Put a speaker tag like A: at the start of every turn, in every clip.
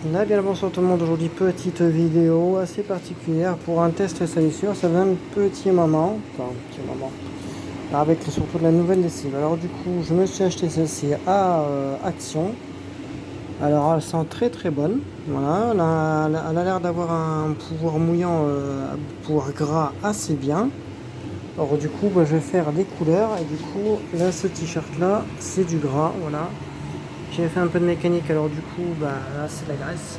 A: Bien bonsoir tout le monde, aujourd'hui petite vidéo assez particulière pour un test salissure. Ça fait un petit moment, avec surtout de la nouvelle lessive. Alors du coup je me suis acheté celle-ci à Action. Alors elle sent très très bonne, voilà, elle a l'air d'avoir un pouvoir mouillant, un pouvoir gras assez bien. Alors du coup je vais faire des couleurs et du coup là ce t-shirt là c'est du gras, voilà. J'ai fait un peu de mécanique, alors du coup là c'est la graisse.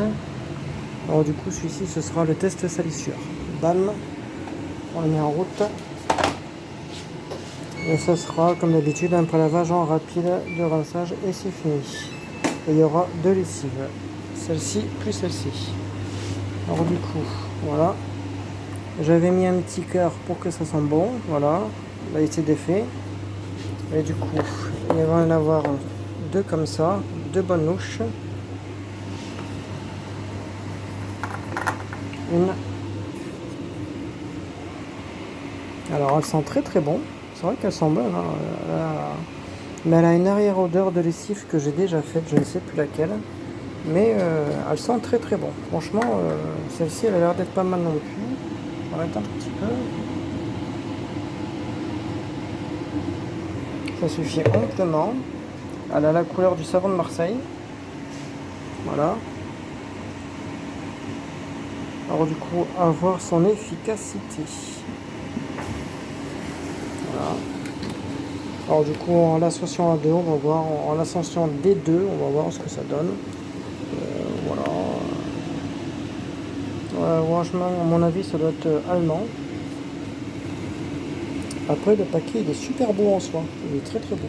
A: Alors du coup celui-ci ce sera le test salissure. Bam, on le met en route. Et ça sera comme d'habitude un prélavage en rapide de rinçage et c'est fini. Et il y aura deux lessives. Celle-ci plus celle-ci. Alors du coup, voilà. J'avais mis un petit cœur pour que ça sente bon. Voilà. Là il s'est défait. Et du coup, il va en avoir deux comme ça. Deux bonnes louches. Une. Alors elle sent très très bon. C'est vrai qu'elle sent bonne. Mais elle a une arrière-odeur de lessive que j'ai déjà faite, je ne sais plus laquelle. Mais elle sent très très bon. Franchement, celle-ci elle a l'air d'être pas mal non plus. On va mettre un petit peu. Ça suffit amplement. Elle a la couleur du savon de Marseille. Voilà. Alors du coup, à voir son efficacité. Voilà. Alors du coup, en l'associant à deux, on va voir, en l'associant des deux, on va voir ce que ça donne. Voilà. Franchement, à mon avis, ça doit être allemand. Après, le paquet, il est super beau en soi. Il est très très beau.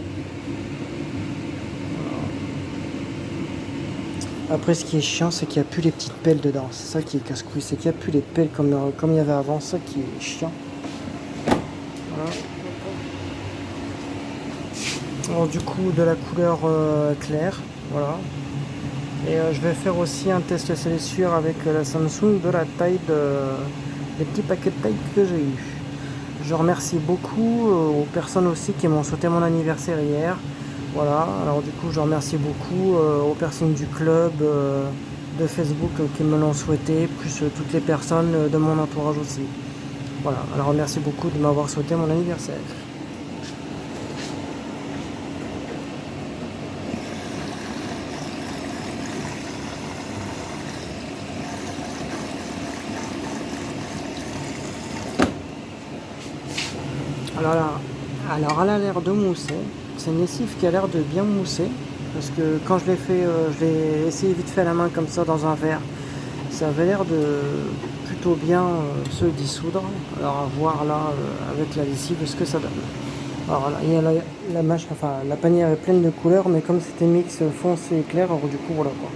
A: Après, ce qui est chiant, c'est qu'il n'y a plus les petites pelles dedans. C'est ça qui est casse-couille. C'est qu'il n'y a plus les pelles comme il y avait avant. Ça qui est chiant. Voilà. Alors, du coup, de la couleur claire. Voilà. Et je vais faire aussi un test salissure avec la Samsung de la taille des petits paquets de taille que j'ai eu. Je remercie beaucoup aux personnes aussi qui m'ont souhaité mon anniversaire hier. Voilà, alors du coup je remercie beaucoup aux personnes du club, de Facebook qui me l'ont souhaité, plus toutes les personnes de mon entourage aussi. Voilà, alors merci beaucoup de m'avoir souhaité mon anniversaire. Alors elle a l'air de mousser. C'est une lessive qui a l'air de bien mousser. Parce que quand je l'ai fait, je l'ai essayé vite fait à la main comme ça dans un verre. Ça avait l'air de plutôt bien se dissoudre. Alors à voir là avec la lessive ce que ça donne. Alors là, il y a la panière est pleine de couleurs, mais comme c'était mix foncé et clair, alors du coup voilà quoi.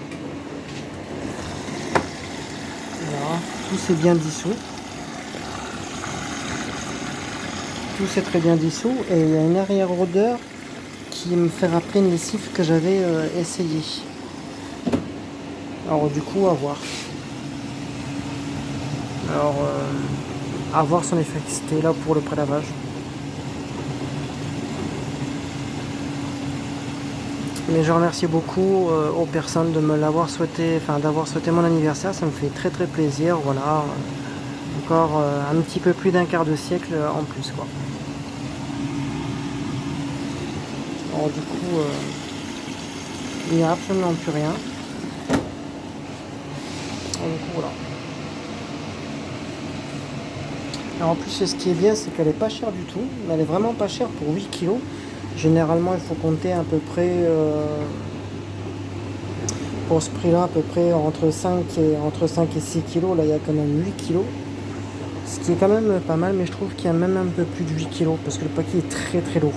A: Voilà, tout s'est bien dissous. Tout s'est très bien dissous et il y a une arrière-odeur qui me fait rappeler une lessive que j'avais essayé. Alors du coup à voir. Alors à voir son efficacité là pour le prélavage. Mais je remercie beaucoup aux personnes de me l'avoir souhaité, enfin d'avoir souhaité mon anniversaire, ça me fait très très plaisir, voilà. Encore un petit peu plus d'un quart de siècle en plus quoi. Alors du coup, il n'y a absolument plus rien. Alors, du coup voilà. Alors en plus ce qui est bien c'est qu'elle est pas chère du tout, mais elle est vraiment pas chère pour 8 kilos. Généralement il faut compter à peu près pour ce prix là à peu près entre 5 et 6 kilos. Là il y a quand même 8 kilos. Ce qui est quand même pas mal, mais je trouve qu'il y a même un peu plus de 8 kilos parce que le paquet est très très lourd.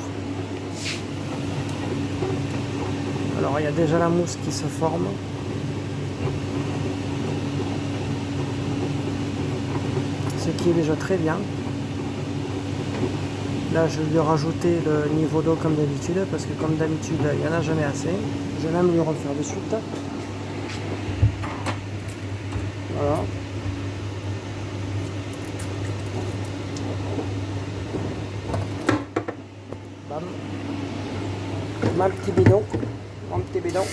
A: Alors il y a déjà la mousse qui se forme. Ce qui est déjà très bien. Là je vais lui rajouter le niveau d'eau comme d'habitude parce que comme d'habitude il n'y en a jamais assez. Je vais même lui refaire de suite. Voilà. Bam. Mon petit bidon.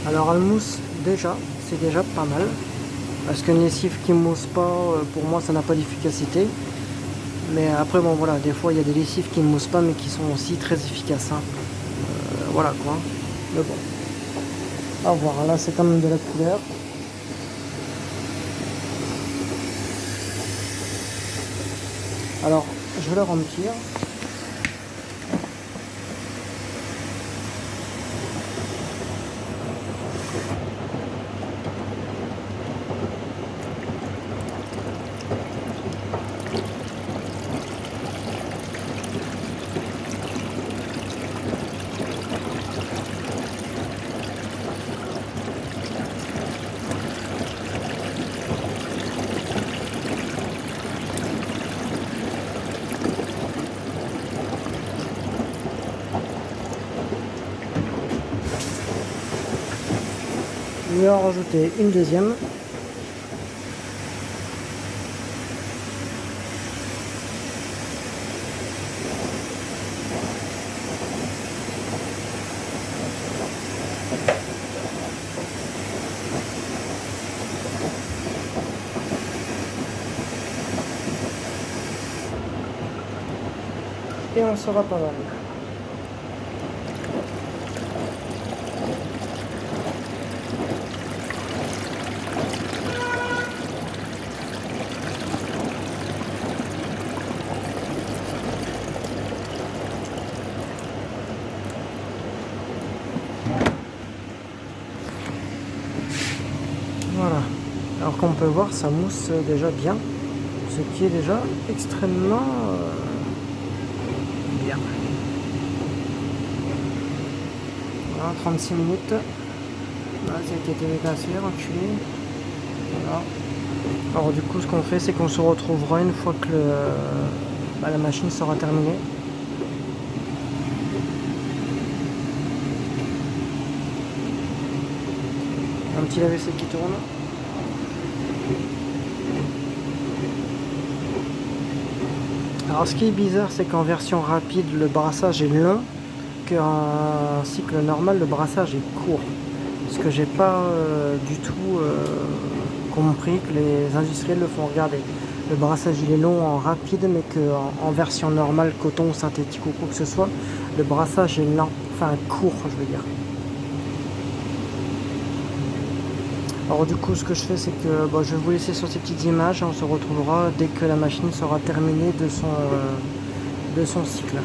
A: Alors elle mousse déjà, c'est déjà pas mal. Parce qu'une lessive qui mousse pas, pour moi ça n'a pas d'efficacité. Mais après bon voilà, des fois il y a des lessives qui ne moussent pas mais qui sont aussi très efficaces. Hein. Voilà quoi. Mais bon. À voir, là c'est quand même de la couleur. Alors je vais le remplir. Je vais en rajouter une deuxième. Et on sera pas mal. Voilà. Alors qu'on peut voir, ça mousse déjà bien, ce qui est déjà extrêmement bien. Voilà, 36 minutes. Voilà, ça a été déglacé, enculé. Voilà. Alors du coup, ce qu'on fait, c'est qu'on se retrouvera une fois que la machine sera terminée. Un petit lave-vaisselle qui tourne. Alors ce qui est bizarre, c'est qu'en version rapide, le brassage est long, qu'en cycle normal, le brassage est court. Ce que j'ai pas du tout compris que les industriels le font regarder. Le brassage il est long en rapide, mais qu'en version normale, coton, synthétique ou quoi que ce soit, le brassage est lent, enfin court, je veux dire. Alors du coup, ce que je fais, c'est que je vais vous laisser sur ces petites images. On se retrouvera dès que la machine sera terminée de son cycle.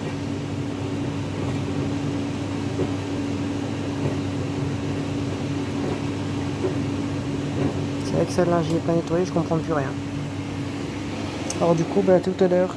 A: C'est vrai que celle-là, j'y ai pas nettoyé, je comprends plus rien. Alors du coup, à tout à l'heure.